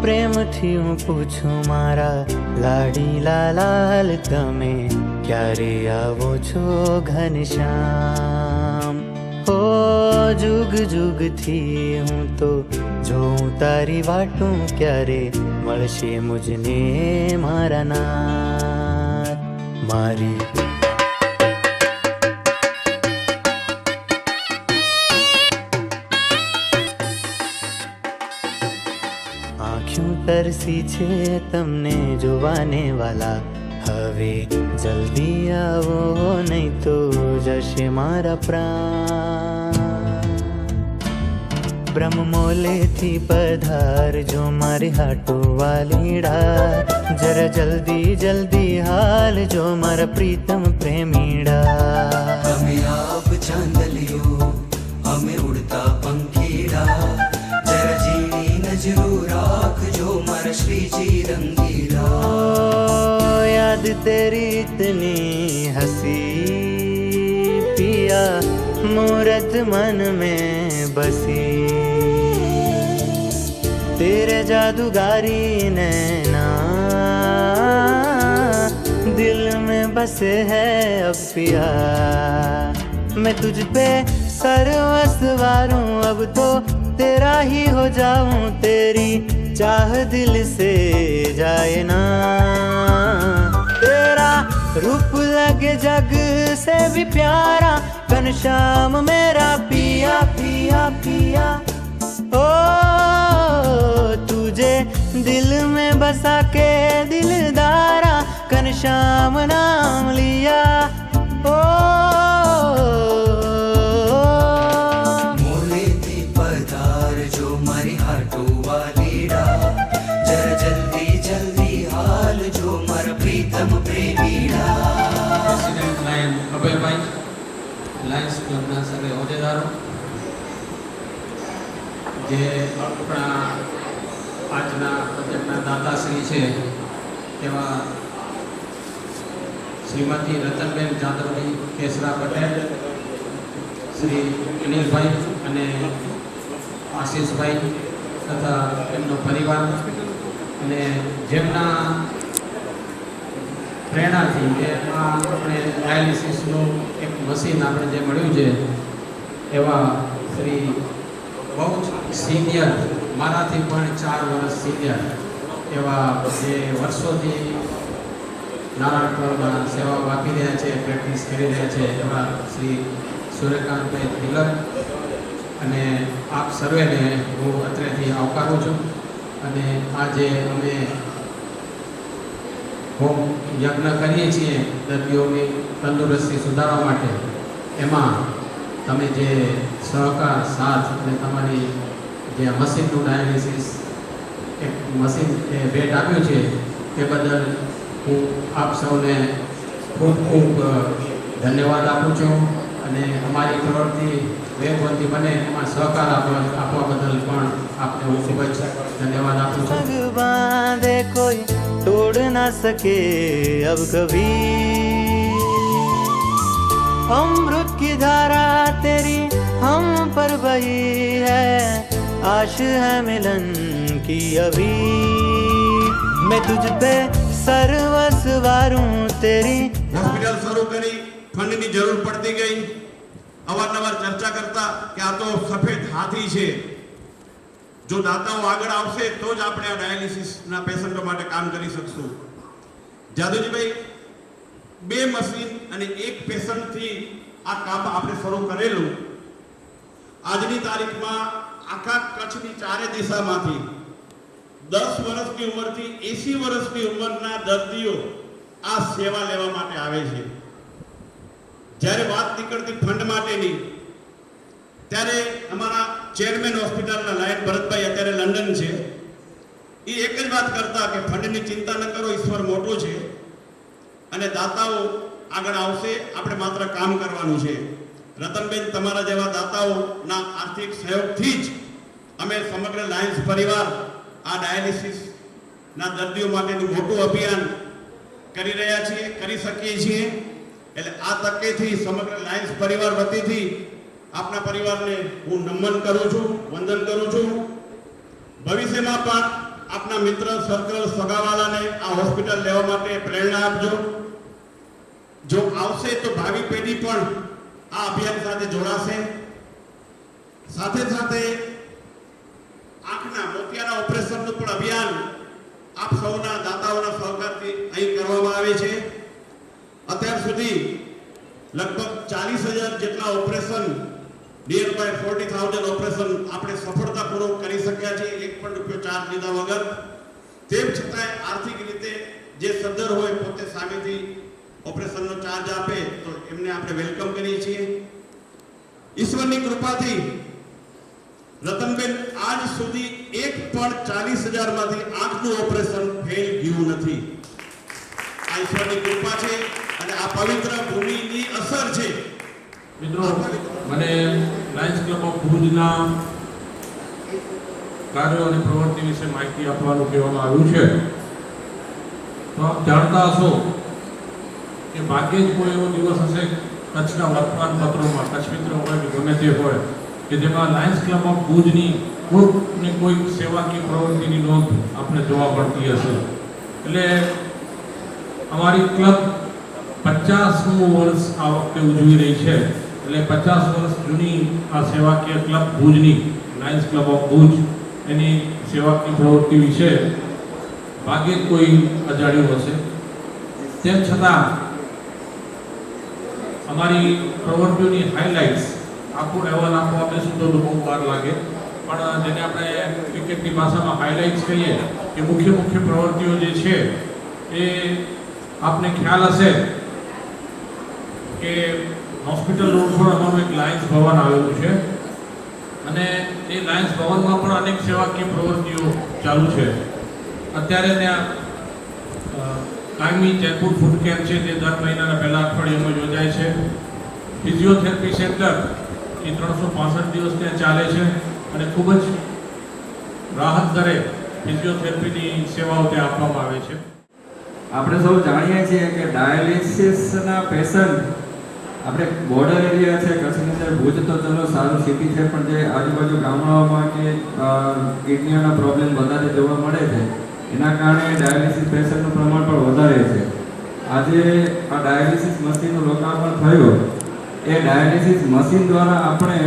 પ્રેમથી હું પૂછું મારા લાડીલા લાલ, તમે ક્યારે આવો છો ઘનશ્યામ? ઓ જુગ જુગથી હું તો જોઉં તારી વાટું, ક્યારે મળશે મુજને મારા નાથ? મારી આંખો તરસી છે તમને જોવાને વાલા, હવે જલ્દી આવો નહીં તો જશે મારા પ્રાણ. બ્રહ્મમોલેથી પધારજો મારી હાટુ વાલીડા, જરા જલ્દી જલ્દી હાલજો મારા પ્રીતમ પ્રેમીડા. અમે આપ ચાંદલિયો અમે ઉડતા પંખીડા, જરા ઝીણી નજરો રાખજો મારા શ્રીજી રંગીલા. याद तेरी इतनी हंसी पिया, मूरत मन में बसी, तेरे जादूगारी नैना दिल में बसे है अब पिया. मैं तुझ पे सर्वस्वार हूँ, अब तो तेरा ही हो जाऊं, तेरी चाह दिल से जाए ना. तेरा रूप लगे जग से भी प्यारा, घनश्याम मेरा पिया पिया पिया. ओ तुझे दिल में बसा के दिलदारा, घनश्याम नाम लिया. ओ મોલેથી પધારજો મારી હાટુ વાલીડા, જરા જલ્દી જલ્દી હાલજો મારા પ્રીતમ પ્રેમીડા. પ્રેસિડેન્ટ લાયન અભયભાઈ, લાયન્સ ક્લબના સર્વે હોદ્દેદારો, જે આપણા આજના પ્રોજેક્ટના દાતાશ્રી છે તેવા શ્રીમતી રતનબેન જાદવજી કેસરા પટેલ, શ્રી અનિલભાઈ અને આશીષભાઈ તથા એમનો પરિવાર, અને જેમના પ્રેરણાથી કે આ આપણે ડાયાલિસિસનું એક મશીન આપણે જે મળ્યું છે, એવા શ્રી બહુ જ સિનિયર, મારાથી પણ 4 વર્ષ સિનિયર એવા જે વર્ષોથી નારાયણપુરમાં સેવાઓ આપી રહ્યા છે, પ્રેક્ટિસ કરી રહ્યા છે, એવા શ્રી સૂર્યકાંતભાઈ તિલક, અને આપ સર્વેને હું અત્રેથી આવકારું છું. અને આજે અમે હોમ યજ્ઞ કરીએ છીએ દર્દીઓની તંદુરસ્તી સુધારવા માટે, એમાં તમે જે સહકાર સાથ અને તમારી જે મશીનનું ડાયાલિસિસ એક મશીન એ ભેટ આપ્યું છે તે બદલ હું આપ સૌને ખૂબ ખૂબ ધન્યવાદ આપું છું. અને અમારી પ્રવૃત્તિ વેગવંતી બને એમાં સહકાર આપવા બદલ પણ આપને હું ખૂબ જ ધન્યવાદ આપું છું. पग बांधे कोई तोड़ ना सके अब कभी, अमृत की धारा तेरी हम पर बही है, आश है मिलन की अभी. मैं तुझ पे सर्वस्वार हूँ तेरी. હોસ્પિટલ શરૂ કરી, ફંડની જરૂર પડતી ગઈ. અવારનવાર ચર્ચા કરતા કે આ તો સફેદ હાથી છે, જો દાતાઓ આગળ આવશે તો જ આપણે આ ડાયાલિસિસના પેશન્ટો માટે કામ કરી શકશું. જાદુજીભાઈ, 2 મશીન અને 1 પેશન્ટથી આ કામ આપણે શરૂ કરેલું. આજની તારીખમાં આખા કચ્છની 4 દિશામાંથી 10 વર્ષની ઉંમરથી 80 વર્ષની ઉંમરના દર્દીઓ આ સેવા લેવા માટે આવે છે. જ્યારે વાત નીકળતી ફંડ માટેની, ત્યારે અમારા ચેરમેન હોસ્પિટલના લાયન ભરતભાઈ અત્યારે લંડન છે, એ એક જ વાત કરતા કે ફંડની ચિંતા ન કરો, ઈશ્વર મોટો છે અને દાતાઓ આગળ આવશે, આપણે માત્ર કામ કરવાનું છે. રતનબેન, તમારા જેવા દાતાઓના આર્થિક સહયોગથી જ અમે સમગ્ર લાયન્સ પરિવાર આ ડાયાલિસિસના દર્દીઓ માટેનું મોટું અભિયાન કરી રહ્યા છીએ, કરી શકીએ છીએ. એટલે આ તકેથી સમગ્ર લાયન્સ પરિવાર વતીથી આપના પરિવારને હું નમન કરું છું, વંદન કરું છું. ભવિષ્યમાં પણ આપના મિત્ર સર્કલ સગાવાલાને આ હોસ્પિટલ લેવા માટે પ્રેરણા આપજો. જો આવશે તો ભાવિ પેઢી પણ આ અભિયાન સાથે જોડાશે. સાથે સાથે આંખના મોતિયાના ઓપરેશનનું પણ અભિયાન આપ સૌના દાતાઓના સહકારથી અહીં કરવામાં આવે છે. અત્યાર સુધી લગભગ 40,000 જેટલા ઓપરેશન, નિયર બાય 40,000 ઓપરેશન આપણે સફળતાપૂર્વક કરી શક્યા છીએ, એક પણ રૂપિયો ચાર્જ લીધા વગર. તેમ છતાં આર્થિક રીતે જે સદ્ધર હોય પોતે સામેથી ઓપરેશનનો ચાર્જ આપે તો એમને આપણે વેલકમ કરીએ છીએ. ઈશ્વરની કૃપાથી રતનબેન આજ સુધી એક પણ 40,000 માંથી આંખનું ઓપરેશન ફેલ ગયું નથી. આ ઈશ્વરની કૃપા છે અને આ પવિત્ર ભૂમિની અસર છે. મિત્રો, મને લાયન્સ ક્લબ ઓફ ભુજના કાર્યો અને પ્રવૃત્તિ વિશે માહિતી આપવાનું કહેવામાં આવ્યું છે. તો આપ જાણતા હશો કે ભાગ્યે જ કોઈ એવો દિવસ હશે કચ્છના વર્તમાનપત્રોમાં, કચ્છ મિત્ર હોય કે ગમે તે હોય, કે જેમાં લાયન્સ ક્લબ ઓફ ભુજની કોઈ સેવાકીય પ્રવૃત્તિની નોંધ આપણે જોવા મળતી હશે. એટલે અમારી ક્લબ 50મું વર્ષ આ વખતે ઉજવી રહી છે. એટલે 50 વર્ષ જૂની આ સેવાકીય ક્લબ ભુજની, લાયન્સ ક્લબ ઓફ ભુજ, એની સેવાકીય પ્રવૃત્તિ વિશે ભાગ્યે જ કોઈ અજાણ્યું હશે. તેમ છતાં અમારી પ્રવૃત્તિઓની હાઇલાઇટ્સ, આખું અહેવાલ આપો આપણે સુધી તો બહુ વાર લાગે, પણ જેને આપણે ક્રિકેટની ભાષામાં હાઇલાઇટ્સ કહીએ કે મુખ્ય પ્રવૃત્તિઓ જે છે એ આપને ખ્યાલ હશે કે હોસ્પિટલ રોડ પર અમારું એક લાયન્સ ભવન આવેલું છે અને એ લાયન્સ ભવનમાં પણ અનેક સેવાકીય પ્રવૃત્તિઓ ચાલુ છે. અત્યારે ત્યાં કાયમી જયપુર ફૂડ કેમ્પ છે, તે દર મહિનાના પહેલા અઠવાડિયામાં યોજાય છે. ફિઝિયોથેરાપી સેન્ટર એ 365 દિવસ ત્યાં ચાલે છે અને ખૂબ જ રાહત દરે ફિઝિયોથેરાપીની સેવાઓ ત્યાં આપવામાં આવે છે. આપણે સૌ જાણીએ છીએ કે ડાયાલિસિસના પેશન્ટ, આપણે બોર્ડર એરિયા છે કચ્છની અંદર, ભુજ તો ચલો સારું સિટી છે, પણ જે આજુબાજુ ગામડાઓમાં કે કિડનીઓના પ્રોબ્લેમ વધારે જોવા મળે છે, એના કારણે ડાયાલિસિસ પેશન્ટનું પ્રમાણ પણ વધારે છે. આજે આ ડાયાલિસિસ મશીનનું લોકાર્પણ થયું. એ ડાયાલિસિસ મશીન દ્વારા આપણે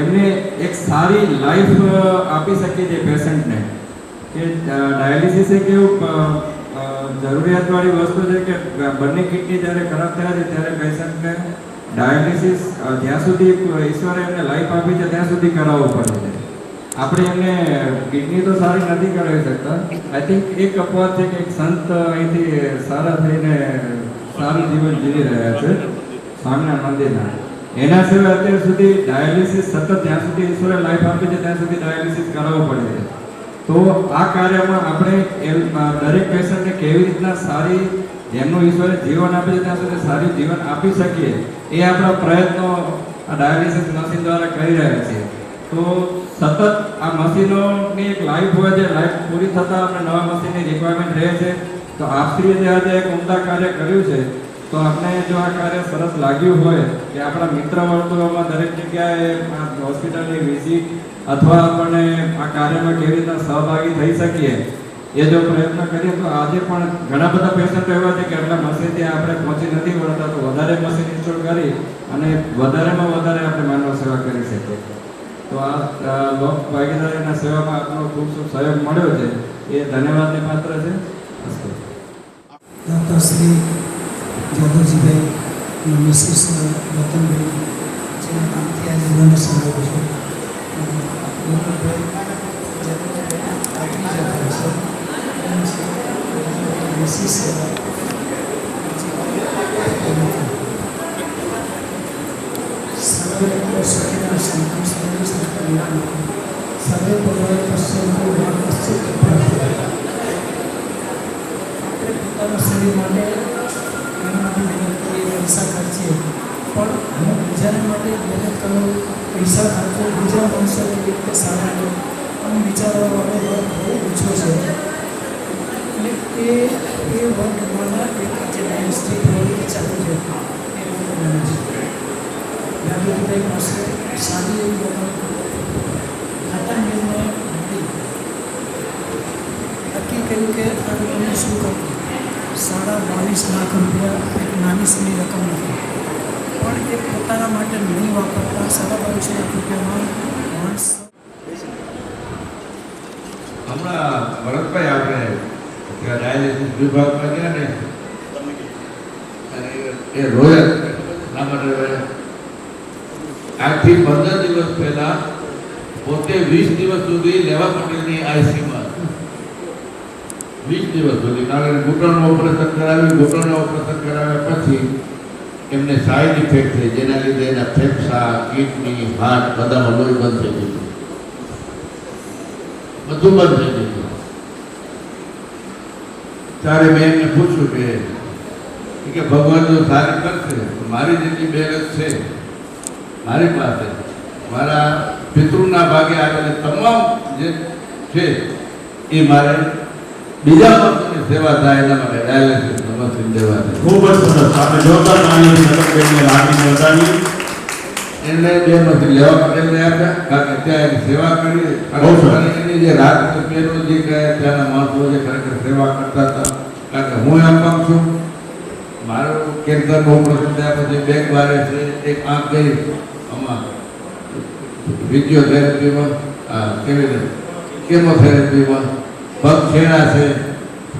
એમને એક સારી લાઈફ આપી શકીએ છીએ પેશન્ટને. કે ડાયાલિસિસ એક એવું જરૂરિયાતવાળી વસ્તુ છે કે બંને કિડની જ્યારે ખરાબ થયા છે ત્યારે પેશન્ટને ડાયાલિસિસ જ્યાં સુધી ઈશ્વરે એમને લાઈફ આપી છે ત્યાં સુધી કરાવવું પડે છે. આપણે એમને કિડની તો સારી નથી કરાવી શકતા. આઈ થિંક એક અપવાદ છે કે એક સંત અહીંથી સારા થઈને સારું જીવન જીવી રહ્યા છે, સ્વામિનારાયણ મંદિરના. એના સિવાય અત્યાર સુધી ડાયાલિસિસ સતત જ્યાં સુધી ઈશ્વરે લાઈફ આપી છે ત્યાં સુધી ડાયાલિસિસ કરાવવું પડે છે. તો આ કાર્યમાં આપણે દરેક પેશન્ટને કેવી રીતના સારી, જેમનું ઈશ્વરે જીવન આપે છે ત્યાં સુધી સારું જીવન આપી શકીએ, એ આપણા પ્રયત્નો આ ડાયાલિસિસ મશીન દ્વારા કરી રહ્યા છીએ. તો સતત આ મશીનોની એક લાઈફ હોય છે, લાઈફ પૂરી થતાં આપણે નવા મશીનની રિક્વાયરમેન્ટ રહે છે. તો આપશ્રીએ જે આજે એક ઉમદા કાર્ય કર્યું છે, તો આપણે જો આ કાર્ય સરસ લાગ્યું હોય કે આપણા મિત્ર વર્તુળોમાં દરેક જગ્યાએ આ હોસ્પિટલની વિઝિટ અથવા આપણને આ કાર્યમાં કેવી રીતના સહભાગી થઈ શકીએ એ જો પ્રયત્ન કરીએ તો આજે પણ ઘણા બધા પેશન્ટો એવા છે કે આટલા મશીનથી આપણે પહોંચી નથી વળતા, તો વધારે મશીન ઇન્સ્ટોલ કરી અને વધારેમાં વધારે આપણે માનવ સેવા કરી શકીએ. તો આ લોક ભાગીદારીના સેવામાં આપનો ખૂબ ખૂબ સહયોગ મળ્યો છે, એ ધન્યવાદને પાત્ર છે. ડૉક્ટર શ્રી જાદવજીભાઈ, મિસિસ રતનભાઈ, જેના નામથી આજે ડોનેશન આવ્યું છે. મિસિસ સર્વે સુખીના સંતોષ સર્વે ભગવાન પશ્ચિમ પોતાના શરીર માટે એના માટે મહેનત કરીએ, પૈસા ખર્ચીએ, પણ હું બીજાને માટે મહેનત કરું, પૈસા ખર્ચો, બીજા માણસો કેવી રીતે સારા રહે આમ વિચારવાનો વર્ગ બહુ ઓછો છે. એટલે એ વર્ગમાંના એક જે ડાયન્સની પ્રવૃત્તિ ચાલુ છે એ વર્ગમાં છે. જાગૃતિભાઈ પાસે સારી એવી ખાતા નિર્ણય મળી નહીં વાપરતા 5.5 લાખ રૂપિયામાં માણસ. હમણાં ભરતભાઈ આપણે ત્યાં ડાયાલિસિસ વિભાગમાં ગયા ને અને એ રોયલ ના માટે આજથી 15 દિવસ પહેલા પોતે 20 દિવસ સુધી લેવા પટેલની આઈસીમાં 20 દિવસ સુધી, કારણ કે ઘૂંટણનું ઓપરેશન કરાવ્યા પછી એમને સાઈડ ઇફેક્ટ થઈ, જેના લીધે એના ફેફસા, કિડની, હાર્ટ બધામાં લોહી બંધ થઈ ગયું, બધું બંધ થઈ ગયું. ત્યારે મેં એમને પૂછ્યું કે ભગવાન જો સારી કરશે તો મારી જેટલી બેલેન્સ છે મારી પાસે, મારા પિતૃના ભાગે આવેલી તમામ જે છે એ મારે બીજા માણસોની સેવા થાય એના માટે ડાયાલિસિસ મશીન દેવા છે. ખૂબ જ સરસ. આપણે જોરદાર તાળીઓથી નટકબેનને લાગણી વધારી. એને 2 મશીન લેવા પટેલને આપ્યા, કારણ કે ત્યાં એની સેવા કરી. બહુ સરસ. અને એની જે રાત પેલો જે કહે ત્યાંના માણસો જે ખરેખર સેવા કરતા હતા, કારણ કે હું અપંગ છું, મારું કેન્સરનું ઓપરેશન થયા પછી 2 વારે છે, એક આંખ ગઈ આમાં ફિઝિયોથેરાપીમાં, કેમોથેરાપીમાં, પગ છેડા છે,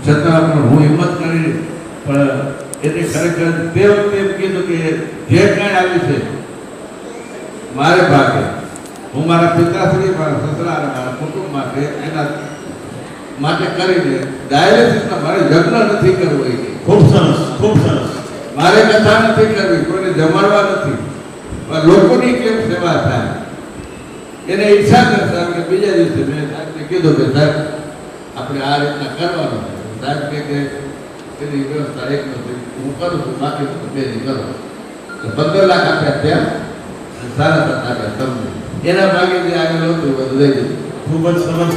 છતાં પણ હું હિંમત કરી. પણ એટલે ખરેખર તે વખતે એમ કીધું કે જે કાંઈ આવ્યું છે મારે ભાગે, હું મારા પિતાશ્રી, મારા સસરા અને મારા કુટુંબ માટે એના માટે કરીને ડાયાલિસિસમાં મારે યજ્ઞ નથી કરવો. એ ખૂબ સરસ, ખૂબ સરસ. મારે કથા નથી કરવી, કોઈને જમાડવા નથી, પણ લોકોની કેમ સેવા થાય એને ઈચ્છા કરતા. કે બીજા દિવસે મેં સાહેબને કીધું કે સાહેબ આપણે આ રીતના કરવાનું છે. સાહેબ કે એની વ્યવસ્થા એક નથી, હું કરું છું, બાકી તમે નહીં કરો. તો 15 લાખ આપ્યા ત્યાં, સારા આપ્યા તમને, એના ભાગે જે આગળ હતું બધું દઈ દીધું. ખૂબ જ સરસ.